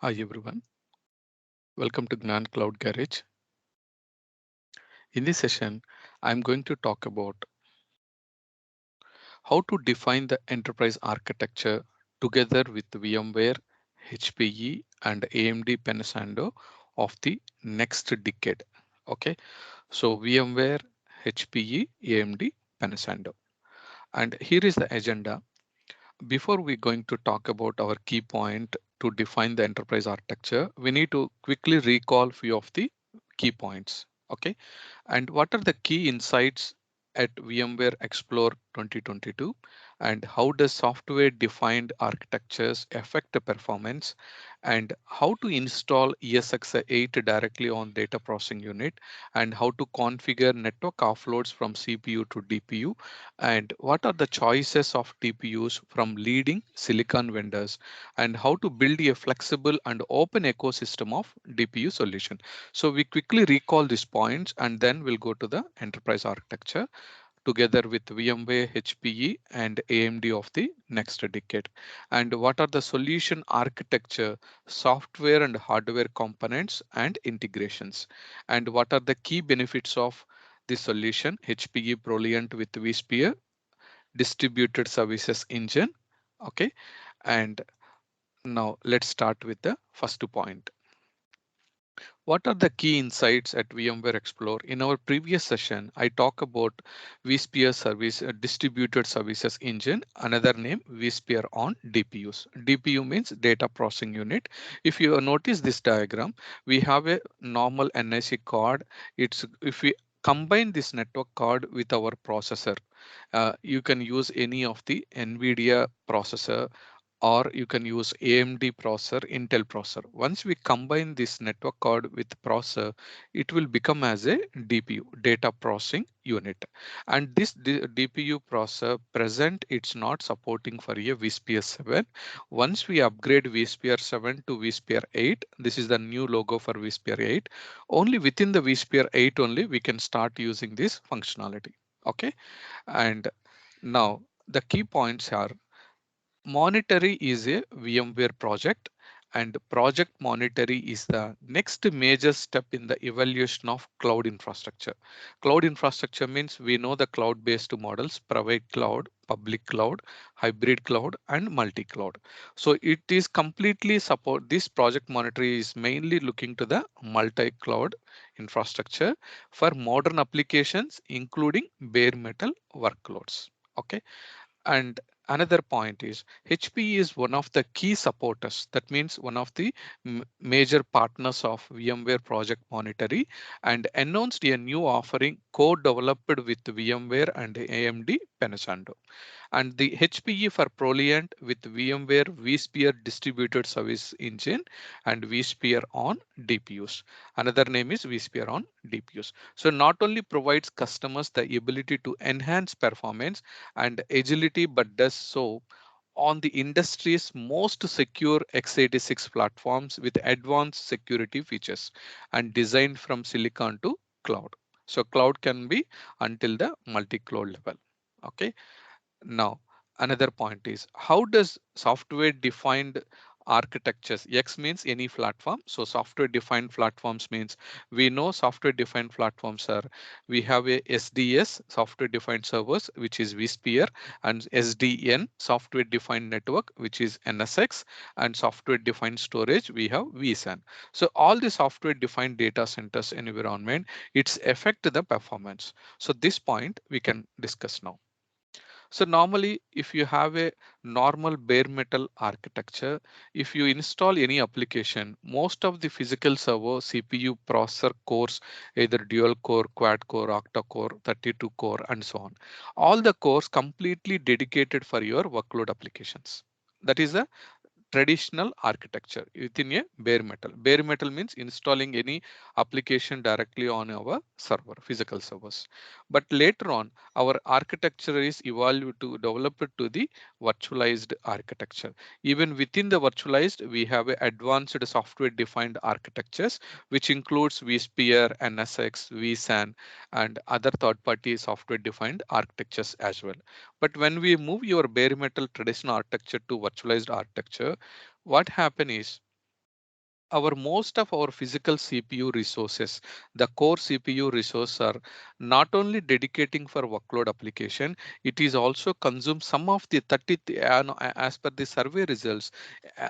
Hi everyone, welcome to Gnan Cloud Garage. In this session, I'm going to talk about how to define the enterprise architecture together with VMware, HPE, and AMD Pensando of the next decade. Okay, so VMware, HPE, AMD, Pensando. And here is the agenda. Before we going to talk about our key point to define the enterprise architecture, we need to quickly recall few of the key points. Okay, and what are the key insights at VMware Explore 2022, and how does software defined architectures affect the performance, and how to install ESXi 8 directly on data processing unit, and how to configure network offloads from CPU to DPU, and what are the choices of DPUs from leading silicon vendors, and how to build a flexible and open ecosystem of DPU solution. So we quickly recall these points and then we'll go to the enterprise architecture together with VMware, HPE, and AMD of the next decade. And what are the solution architecture, software and hardware components and integrations? And what are the key benefits of the solution, HPE ProLiant with vSphere, distributed services engine? Okay. And now let's start with the first point. What are the key insights at VMware Explore? In our previous session, I talked about vSphere service distributed services engine, another name vSphere on DPUs. DPU means data processing unit. If you notice this diagram, we have a normal NIC card. It's if we combine this network card with our processor, you can use any of the NVIDIA processor or you can use AMD processor, Intel processor. Once we combine this network card with processor, it will become as a DPU, data processing unit. And this DPU processor present, it's not supporting for a vSphere 7. Once we upgrade vSphere 7 to vSphere 8, this is the new logo for vSphere 8. Only within the vSphere 8 only we can start using this functionality. Okay, and now the key points are Monterey is a VMware project, and Project Monterey is the next major step in the evolution of cloud infrastructure. Cloud infrastructure means we know the cloud-based models, private cloud, public cloud, hybrid cloud, and multi-cloud. So it is completely support. This Project Monterey is mainly looking to the multi-cloud infrastructure for modern applications, including bare metal workloads. Okay, and another point is HPE is one of the key supporters. That means one of the major partners of VMware Project Monterey and announced a new offering co-developed with VMware and AMD Pensando, and the HPE for ProLiant with VMware vSphere distributed service engine and vSphere on DPUs. Another name is vSphere on DPUs. So not only provides customers the ability to enhance performance and agility, but does so on the industry's most secure x86 platforms with advanced security features and designed from silicon to cloud. So cloud can be until the multi-cloud level. Okay. Now, another point is how does software defined architectures? X means any platform. So software defined platforms means we know software defined platforms are we have a SDS software defined servers, which is vSphere, and SDN software defined network, which is NSX, and software defined storage, we have vSAN. So all the software defined data centers environment, it's affect the performance. So this point we can discuss now. So normally, if you have a normal bare metal architecture, if you install any application, most of the physical server CPU processor cores, either dual core, quad core, octa core, 32 core, and so on. All the cores completely dedicated for your workload applications. That is a traditional architecture within a bare metal. Bare metal means installing any application directly on our server, physical servers. But later on, our architecture is evolved to develop it to the virtualized architecture. Even within the virtualized, we have a advanced software defined architectures, which includes vSphere, NSX, vSAN, and other third party software defined architectures as well. But when we move your bare metal traditional architecture to virtualized architecture, what happen is our most of our physical CPU resources, the core CPU resource are not only dedicating for workload application, it is also consume some of the 30, as per the survey results,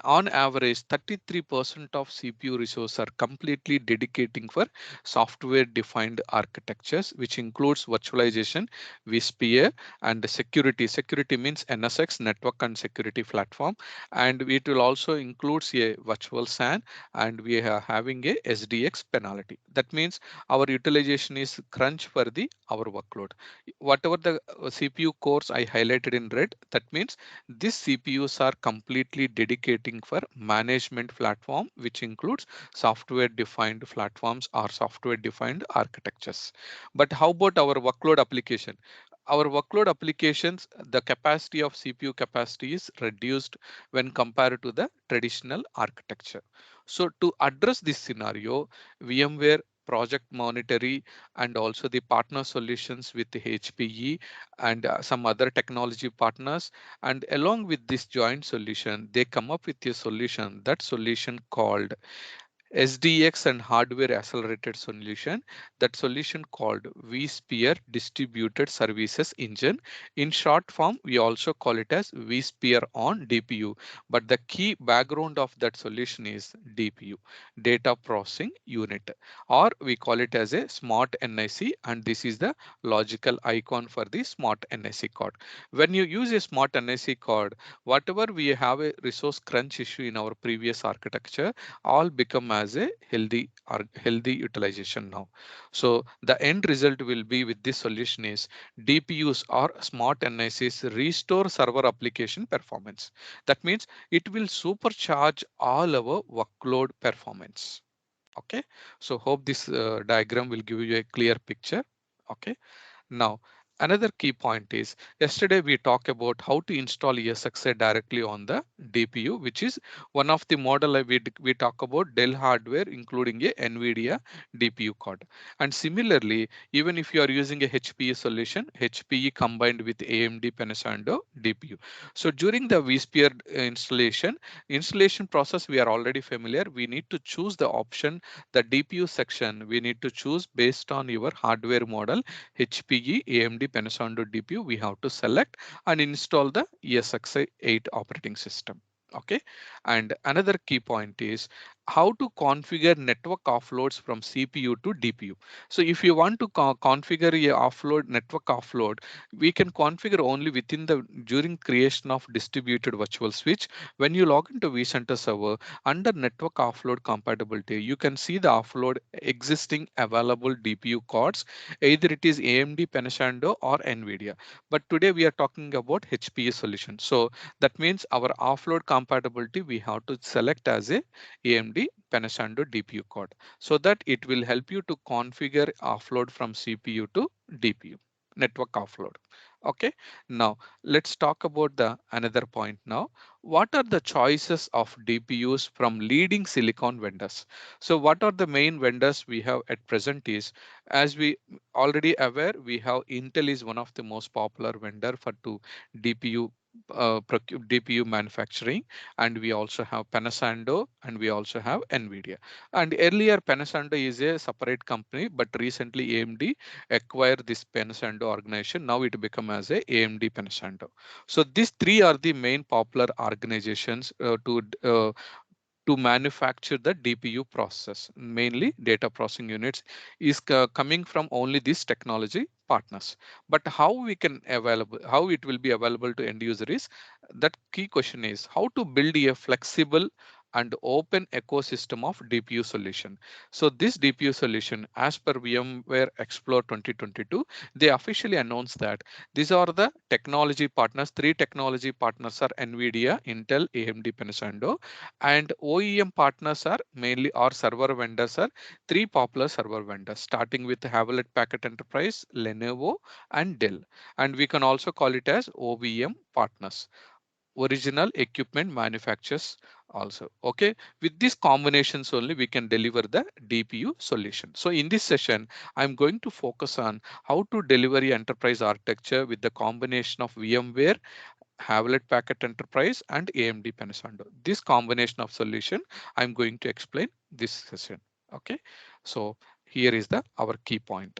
on average 33% of CPU resources are completely dedicating for software defined architectures, which includes virtualization, vSphere, and security. Security means NSX, network and security platform, and it will also includes a virtual SAN, and we are having a SDX penalty. That means our utilization is crunch for the our workload. Whatever the CPU cores I highlighted in red, that means these CPUs are completely dedicating for management platform, which includes software defined platforms or software defined architectures. But how about our workload application? Our workload applications, the capacity of CPU capacity is reduced when compared to the traditional architecture. So to address this scenario, VMware Project Monterey and also the partner solutions with the HPE and some other technology partners, and along with this joint solution, they come up with a solution. That solution called SDX and hardware accelerated solution. That solution called vSphere Distributed Services Engine. In short form, we also call it as vSphere on DPU. But the key background of that solution is DPU, Data Processing Unit, or we call it as a smart NIC, and this is the logical icon for the smart NIC card. When you use a smart NIC card, whatever we have a resource crunch issue in our previous architecture, all become as a healthy or healthy utilization now. So the end result will be with this solution is DPUs or smart NICs restore server application performance. That means it will supercharge all our workload performance. Okay, so hope this diagram will give you a clear picture. Okay, now, another key point is yesterday we talked about how to install ESXi directly on the DPU, which is one of the model we talk about Dell hardware, including a NVIDIA DPU card. And similarly, even if you are using a HPE solution, HPE combined with AMD Pensando DPU. So during the vSphere installation process, we are already familiar. We need to choose the option, the DPU section. We need to choose based on your hardware model HPE AMD Pensando DPU, we have to select and install the ESXi 8 operating system. Okay, and another key point is how to configure network offloads from CPU to DPU. So if you want to configure a offload network offload, we can configure only within the during creation of distributed virtual switch. When you log into vCenter server under network offload compatibility, you can see the offload existing available DPU cards. Either it is AMD, Pensando or NVIDIA. But today we are talking about HPE solution. So that means our offload compatibility, we have to select as a AMD Pensando DPU card, so that it will help you to configure offload from CPU to DPU, network offload. Okay, now let's talk about the another point now. What are the choices of DPUs from leading silicon vendors? So what are the main vendors we have at present is, as we already aware, we have Intel is one of the most popular vendor for to DPU DPU manufacturing, and we also have Pensando and we also have NVIDIA. And earlier Pensando is a separate company, but recently AMD acquired this Pensando organization. Now it become as a AMD Pensando. So these three are the main popular organizations to manufacture the DPU process, mainly data processing units, is coming from only these technology partners. But how we can available, how it will be available to end user is that key question is how to build a flexible and open ecosystem of DPU solution. So this DPU solution, as per VMware Explore 2022, they officially announced that these are the technology partners. Three technology partners are NVIDIA, Intel, AMD, Pensando, and OEM partners are mainly our server vendors are three popular server vendors, starting with Hewlett Packard Enterprise, Lenovo, and Dell. And we can also call it as OEM partners, original equipment manufacturers also. Okay, with these combinations only we can deliver the DPU solution. So in this session, I'm going to focus on how to deliver a enterprise architecture with the combination of VMware Hewlett Packard Enterprise and AMD Pensando. This combination of solution I'm going to explain this session. Okay, so here is the our key point.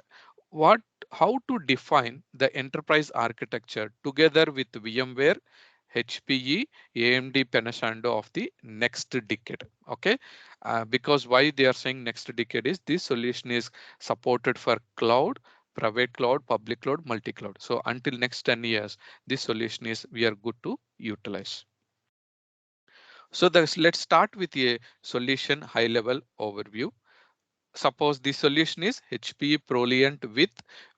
What how to define the enterprise architecture together with VMware, HPE, AMD Pensando of the next decade. Okay, because why they are saying next decade is this solution is supported for cloud, private cloud, public cloud, multi-cloud. So until next 10 years, this solution is we are good to utilize. So let's start with a solution high level overview. Suppose the solution is Hpe ProLiant with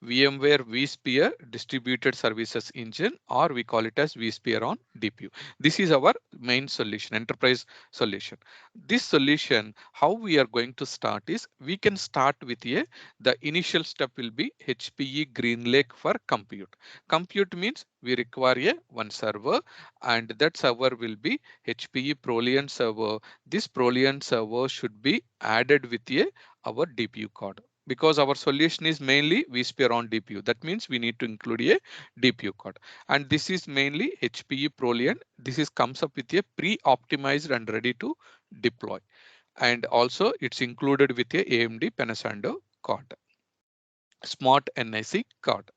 VMware vSphere distributed services engine, or we call it as vSphere on DPU. This is our main solution, enterprise solution. This solution, how we are going to start is we can start with the initial step will be HPE GreenLake for compute. Compute means we require one server, and that server will be HPE ProLiant server. This ProLiant server should be added with our DPU card, because our solution is mainly vSphere on DPU. That means we need to include a DPU card, and this is mainly HPE ProLiant. This is comes up with a pre-optimized and ready to deploy, and also it's included with a AMD Pensando card, smart NIC card.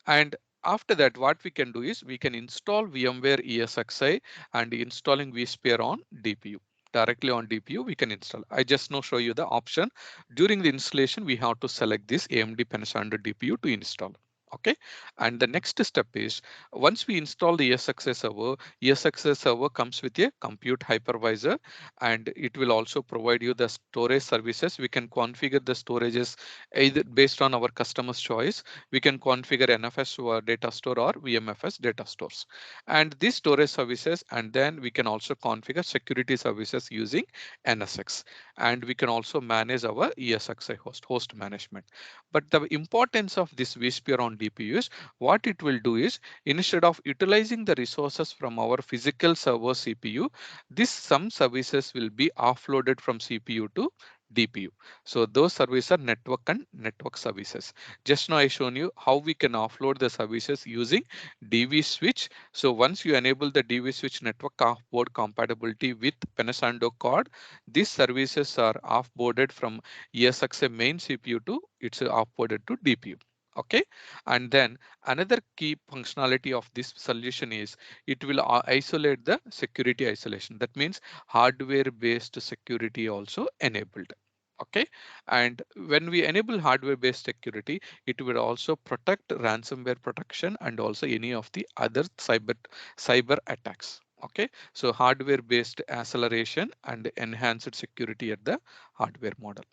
And after that, what we can do is we can install VMware ESXi and installing vSphere on DPU. Directly on DPU, we can install. I just now show you the option. During the installation, we have to select this AMD Pensando DPU to install. Okay, and the next step is once we install the ESXi server comes with a compute hypervisor, and it will also provide you the storage services. We can configure the storages either based on our customer's choice. We can configure NFS or data store or VMFS data stores, and these storage services, and then we can also configure security services using NSX, and we can also manage our ESXi host management. But the importance of this vSphere on DPU is what it will do is instead of utilizing the resources from our physical server CPU, this some services will be offloaded from CPU to DPU. So those services are network and network services. Just now I shown you how we can offload the services using DV switch. So once you enable the DV switch network offboard compatibility with Pensando card, these services are offboarded from ESXi main CPU to it's offboarded to DPU. Okay, and then another key functionality of this solution is it will isolate the security isolation. That means hardware based security also enabled. Okay, and when we enable hardware based security, it will also protect ransomware protection and also any of the other cyber attacks. Okay, so hardware based acceleration and enhanced security at the hardware model.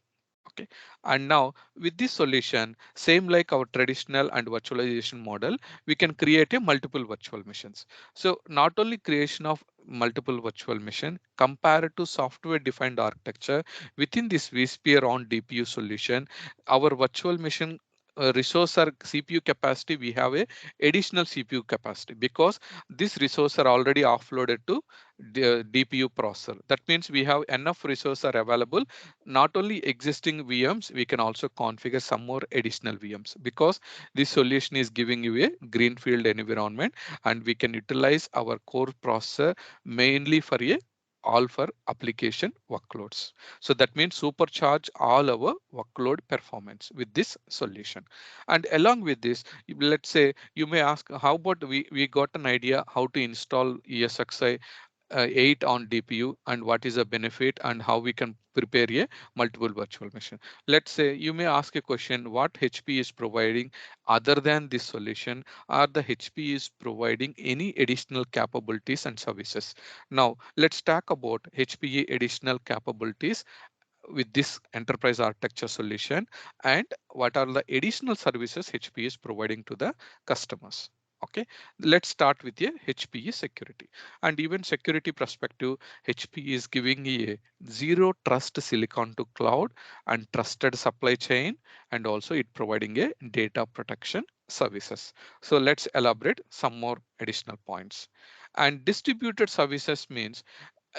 Okay, and now with this solution, same like our traditional and virtualization model, we can create a multiple virtual machines. So not only creation of multiple virtual machine compared to software defined architecture within this vSphere on DPU solution, our virtual machine resource or CPU capacity, we have a additional CPU capacity because this resource are already offloaded to the DPU processor. That means we have enough resources are available. Not only existing VMs, we can also configure some more additional VMs because this solution is giving you a greenfield environment, and we can utilize our core processor mainly for a all for application workloads. So that means supercharge all our workload performance with this solution. And along with this, let's say you may ask, how about we got an idea how to install ESXi 8 on DPU and what is the benefit and how we can prepare a multiple virtual machine. Let's say you may ask a question, what HP is providing other than this solution? Are the HP is providing any additional capabilities and services? Now let's talk about HPE additional capabilities with this enterprise architecture solution and what are the additional services HPE is providing to the customers. Okay, let's start with a HPE security. And even security perspective, HPE is giving a zero trust silicon to cloud and trusted supply chain, and also it providing a data protection services. So let's elaborate some more additional points. And distributed services means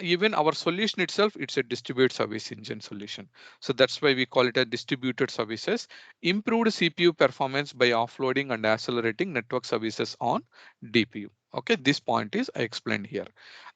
even our solution itself, it's a distributed service engine solution. So that's why we call it a distributed services. Improved CPU performance by offloading and accelerating network services on DPU. Okay, this point is I explained here.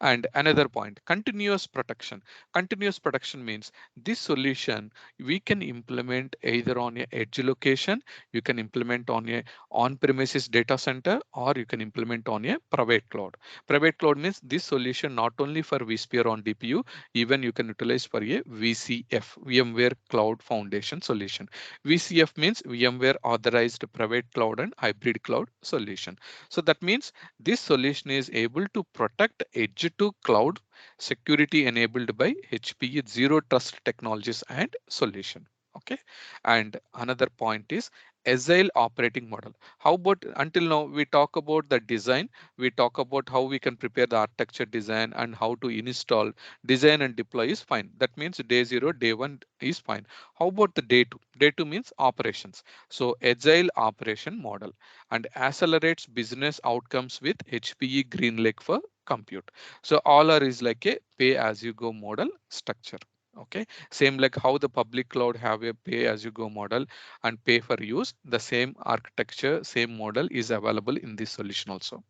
And another point, continuous protection. Continuous protection means this solution we can implement either on a edge location, you can implement on a on-premises data center, or you can implement on a private cloud. Private cloud means this solution not only for vSphere on DPU, even you can utilize for a VCF, VMware Cloud Foundation solution. VCF means VMware Authorized Private Cloud and Hybrid Cloud Solution. So that means this solution is able to protect edge to cloud security enabled by HPE Zero Trust technologies and solution. Okay. And another point is Agile operating model. How about until now we talk about the design, we talk about how we can prepare the architecture design and how to install, design and deploy is fine. That means day zero, day one is fine. How about the day two? Day two means operations. So Agile operation model and accelerates business outcomes with HPE GreenLake for compute. So all are is like a pay as you go model structure. Okay, same like how the public cloud have a pay as you go model and pay for use, the same architecture, same model is available in this solution also.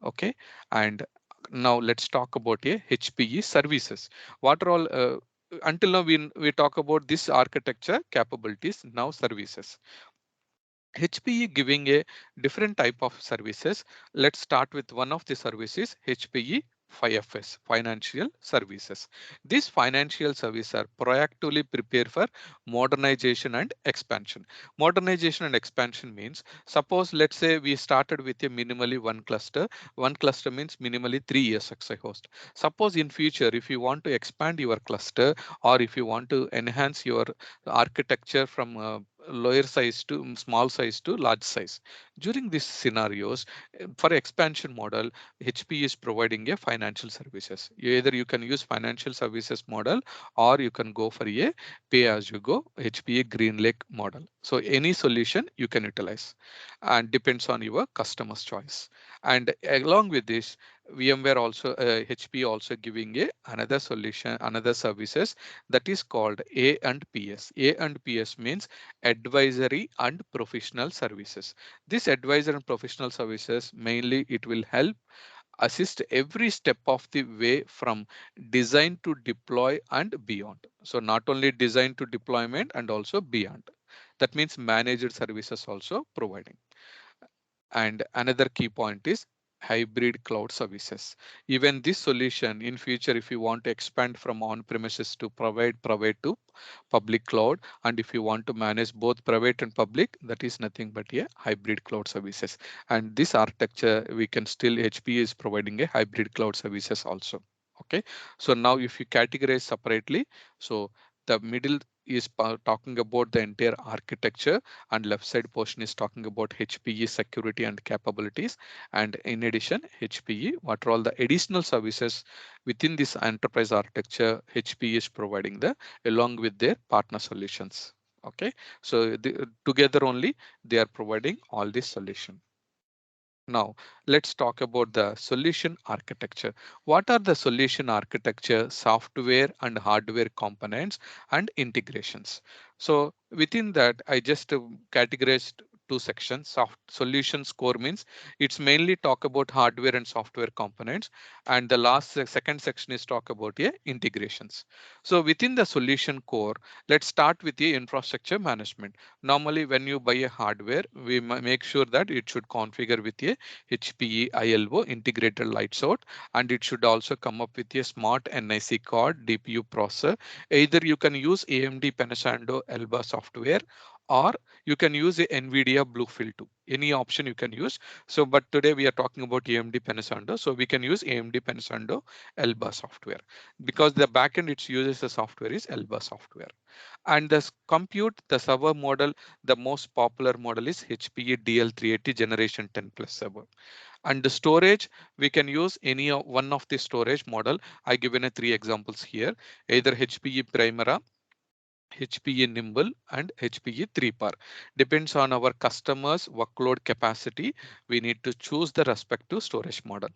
Okay, and now let's talk about a HPE services. What are all until now we talk about this architecture capabilities, now services. HPE giving a different type of services. Let's start with one of the services, HPE 5FS, financial services. These financial services are proactively prepare for modernization and expansion. Modernization and expansion means, suppose let's say we started with a minimally one cluster. One cluster means minimally 3 ESXi host. Suppose in future, if you want to expand your cluster or if you want to enhance your architecture from lower size to small size to large size. During these scenarios, for expansion model, HP is providing a financial services. Either you can use financial services model or you can go for a pay as you go HPE GreenLake model. So any solution you can utilize and depends on your customer's choice. And along with this, VMware also HP also giving a another solution, another services that is called A and PS. A and PS means advisory and professional services. This advisor and professional services mainly it will help assist every step of the way from design to deploy and beyond. So not only design to deployment and also beyond. That means managed services also providing. And another key point is hybrid cloud services. Even this solution in future, if you want to expand from on-premises to private to public cloud, and if you want to manage both private and public, that is nothing but a hybrid cloud services. And this architecture, we can still HP is providing a hybrid cloud services also. Okay, so now if you categorize separately, so the middle is talking about the entire architecture and left side portion is talking about HPE security and capabilities. And in addition, HPE, what are all the additional services within this enterprise architecture, HPE is providing the along with their partner solutions. Okay, so together only they are providing all this solution. Now, let's talk about the solution architecture. What are the solution architecture, software and hardware components and integrations? So within that, I just categorized two sections. Soft solutions core means it's mainly talk about hardware and software components. And the last second section is talk about integrations. So within the solution core, let's start with the infrastructure management. Normally, when you buy a hardware, we make sure that it should configure with a HPE ILO integrated lights out, and it should also come up with a smart NIC card DPU processor. Either you can use AMD Pensando Elba software or you can use a NVIDIA Bluefield 2. Any option you can use. So, but today we are talking about AMD Pensando. So we can use AMD Pensando Elba software because the backend it uses the software is Elba software. And the compute, the server model, the most popular model is HPE DL380 generation 10 plus server. And the storage, we can use any one of the storage model. I given a three examples here, either HPE Primera, HPE Nimble and HPE 3PAR. Depends on our customers workload capacity. We need to choose the respective storage model.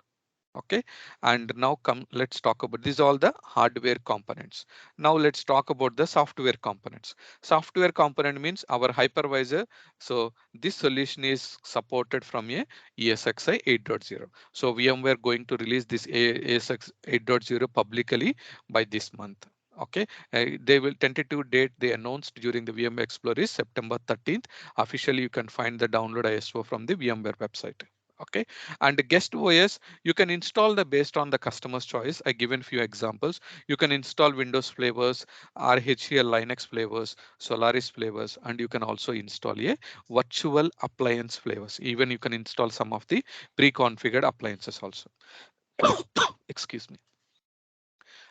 Okay, and now come, let's talk about these all the hardware components. Now let's talk about the software components. Software component means our hypervisor. So this solution is supported from a ESXi 8.0. So VMware going to release this ESX 8.0 publicly by this month. Okay, they will tentative date they announced during the VMware Explorer is September 13th. Officially, you can find the download ISO from the VMware website. Okay, and the guest OS you can install the based on the customer's choice. I given few examples. You can install Windows flavors, RHEL Linux flavors, Solaris flavors, and you can also install a virtual appliance flavors. Even you can install some of the pre-configured appliances also. Excuse me.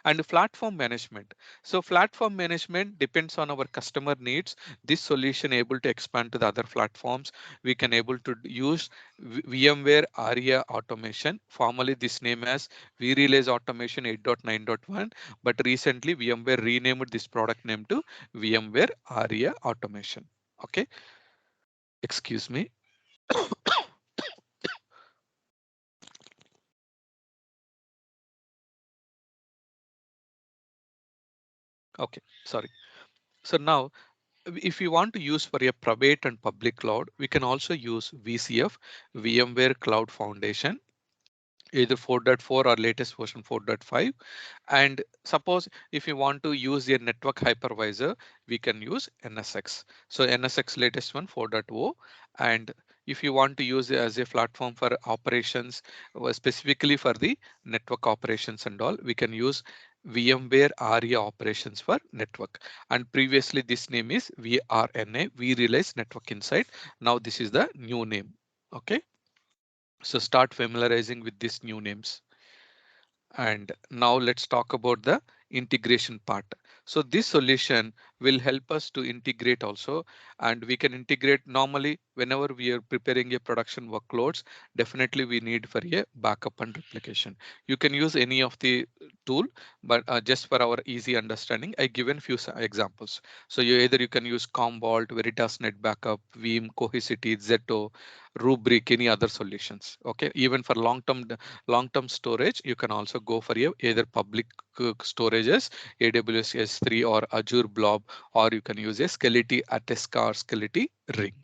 And platform management. So platform management depends on our customer needs. This solution able to expand to the other platforms. We can able to use VMware ARIA automation. Formerly this name as vRelease Automation 8.9.1, but recently VMware renamed this product name to VMware ARIA Automation. Okay, excuse me. Okay, sorry. So now if you want to use for a private and public cloud, we can also use VCF, VMware Cloud Foundation, either 4.4 or latest version 4.5. And suppose if you want to use a network hypervisor, we can use NSX. So NSX latest one 4.0. And if you want to use it as a platform for operations, specifically for the network operations and all, we can use VMware ARIA operations for network. And previously this name is VRNA, vRealize Network Insight. Now this is the new name. Okay. So start familiarizing with these new names. And now let's talk about the integration part. So this solution will help us to integrate also, and we can integrate normally whenever we are preparing a production workloads, definitely we need for a backup and replication. You can use any of the tool, but just for our easy understanding, I given few examples. So you can use Commvault, Veritas Net Backup, Veeam, Cohesity, Zetto, Rubrik, any other solutions. Okay, even for long-term storage, you can also go for either public storages, AWS S3 or Azure Blob, or you can use a Skeleton Ateska or Skeleton Ring.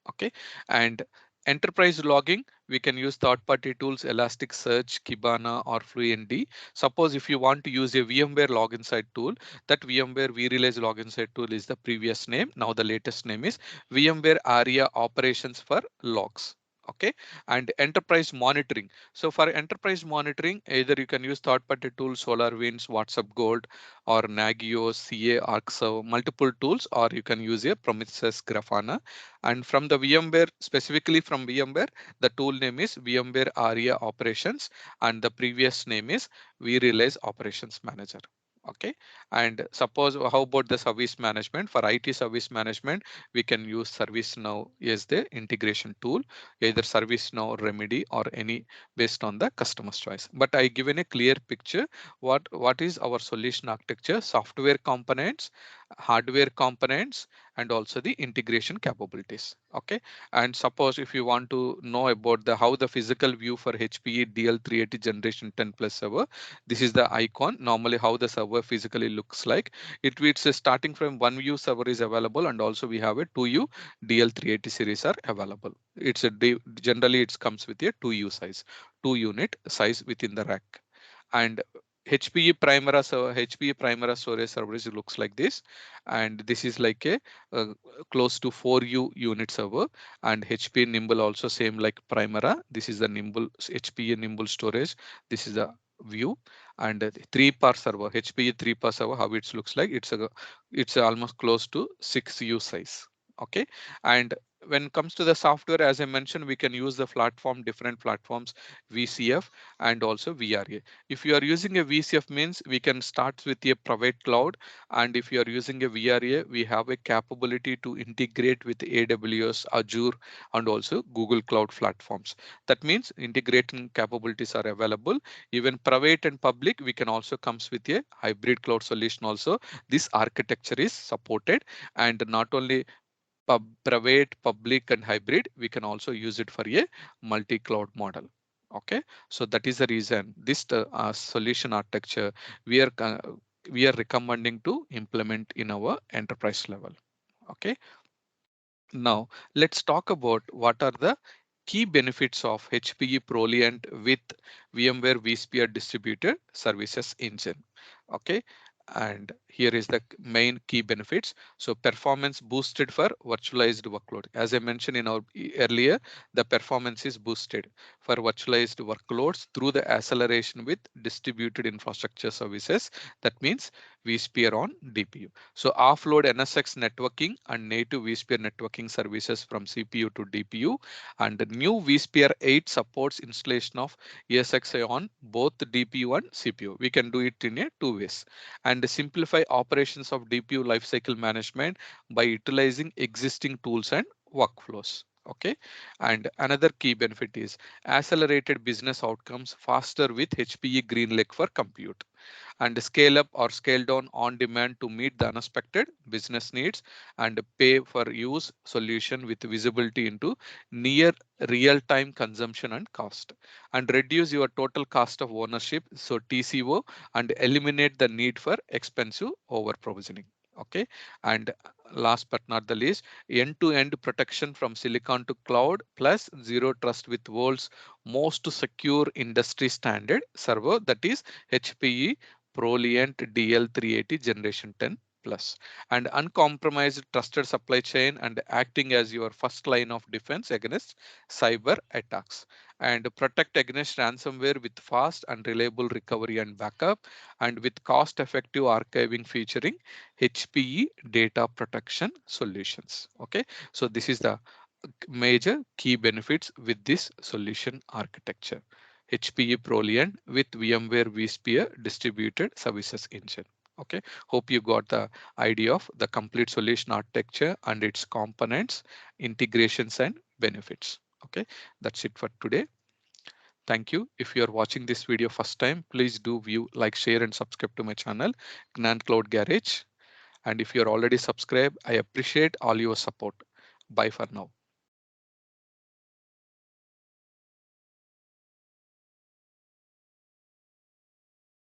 Okay, and enterprise logging, we can use third-party tools, Elasticsearch, Kibana, or Fluentd. Suppose if you want to use a VMware login site tool, that VMware vRealize login site tool is the previous name. Now the latest name is VMware ARIA operations for logs. Okay, and enterprise monitoring. So for enterprise monitoring, either you can use third-party tools, SolarWinds, WhatsApp Gold, or Nagios, CA, ArcServe, multiple tools, or you can use a Prometheus Grafana. And from the VMware, specifically from VMware, the tool name is VMware ARIA Operations, and the previous name is vRealize Operations Manager. Okay, and suppose how about the service management? For IT service management, we can use ServiceNow as the integration tool, either ServiceNow, Remedy, or any based on the customer's choice. But I given a clear picture what is our solution architecture: software components, hardware components, and also the integration capabilities. Okay, and suppose if you want to know about the how the physical view for HPE DL380 generation 10 plus server, this is the icon. Normally how the server physically looks like. It's starting from one view server is available, and also we have a 2U DL380 series are available. Generally it comes with a 2U size, 2 unit size within the rack. And HPE Primera storage service looks like this, and this is like a close to 4U unit server. And HPE Nimble also same like Primera. This is the Nimble HPE Nimble storage. This is the view. And 3 per server, HPE 3 per server, how it looks like, it's almost close to 6U size. Okay, and when it comes to the software, as I mentioned, we can use the different platforms, VCF and also VRA. If you are using a VCF means we can start with a private cloud, and if you are using a VRA, we have a capability to integrate with AWS, Azure, and also Google Cloud platforms. That means integrating capabilities are available. Even private and public, we can also comes with a hybrid cloud solution also. This architecture is supported, and not only private, public, and hybrid, we can also use it for a multi-cloud model. Okay, so that is the reason this solution architecture we are we are recommending to implement in our enterprise level. Okay, now let's talk about what are the key benefits of HPE ProLiant with VMware vSphere distributed services engine. Okay, and here is the main key benefits. So performance boosted for virtualized workload. As I mentioned in our earlier, the performance is boosted for virtualized workloads through the acceleration with distributed infrastructure services. That means vSphere on DPU. So offload NSX networking and native vSphere networking services from CPU to DPU, and the new vSphere 8 supports installation of ESXi on both DPU and CPU. We can do it in a two ways, and simplify operations of DPU lifecycle management by utilizing existing tools and workflows. Okay, and another key benefit is accelerated business outcomes faster with HPE GreenLake for compute, and scale up or scale down on demand to meet the unexpected business needs, and pay for use solution with visibility into near real time consumption and cost, and reduce your total cost of ownership, so TCO, and eliminate the need for expensive over provisioning. Okay, and last but not the least, end to end protection from silicon to cloud plus zero trust with world's most secure industry standard server, that is HPE ProLiant DL380 Generation 10 Plus, and uncompromised trusted supply chain and acting as your first line of defense against cyber attacks, and protect against ransomware with fast and reliable recovery and backup, and with cost effective archiving featuring HPE data protection solutions. Okay, so this is the major key benefits with this solution architecture. HPE ProLiant with VMware vSphere distributed services engine. Okay, hope you got the idea of the complete solution architecture and its components, integrations and benefits. Okay, that's it for today. Thank you. If you are watching this video first time, please do view, like, share and subscribe to my channel, Gnan Cloud Garage. And if you are already subscribed, I appreciate all your support. Bye for now.